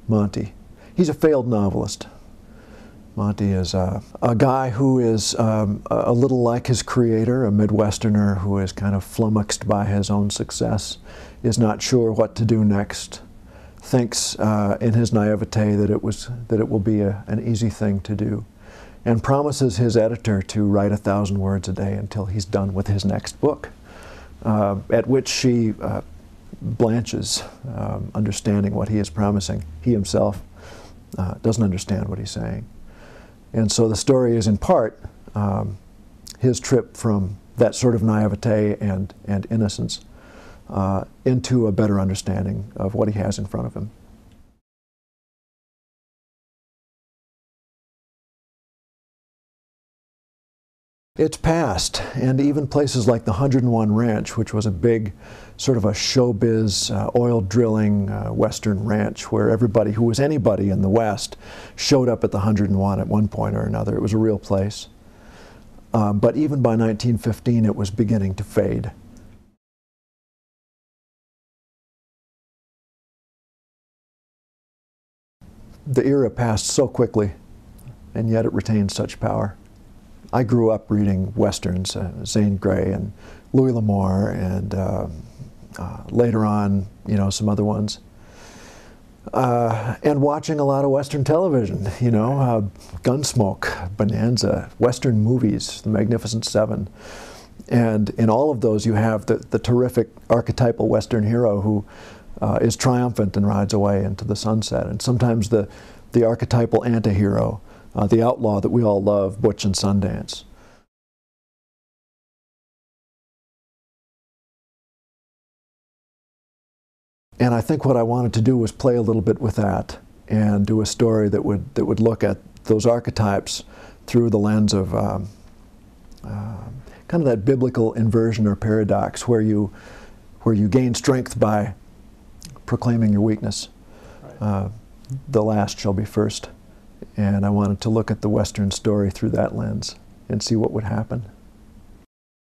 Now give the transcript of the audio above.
Monty. He's a failed novelist. Monty is a guy who is a little like his creator, a Midwesterner who is kind of flummoxed by his own success, is not sure what to do next, thinks in his naivete that it will be an easy thing to do, and promises his editor to write 1,000 words a day until he's done with his next book, at which she blanches, understanding what he is promising. He himself doesn't understand what he's saying. And so the story is in part his trip from that sort of naivete and innocence into a better understanding of what he has in front of him. It's past, and even places like the 101 Ranch, which was a big sort of a showbiz, oil drilling Western ranch where everybody who was anybody in the West showed up at the 101 at one point or another. It was a real place. But even by 1915, it was beginning to fade. The era passed so quickly, and yet it retained such power. I grew up reading Westerns, Zane Grey and Louis L'Amour, and later on, you know, some other ones. And watching a lot of Western television, you know, Gunsmoke, Bonanza, Western movies, The Magnificent Seven. And in all of those you have the terrific archetypal Western hero who is triumphant and rides away into the sunset. And sometimes the archetypal anti-hero, the outlaw that we all love, Butch and Sundance. And I think what I wanted to do was play a little bit with that and do a story that would look at those archetypes through the lens of kind of that biblical inversion or paradox where you gain strength by proclaiming your weakness. Right. The last shall be first. And I wanted to look at the Western story through that lens and see what would happen.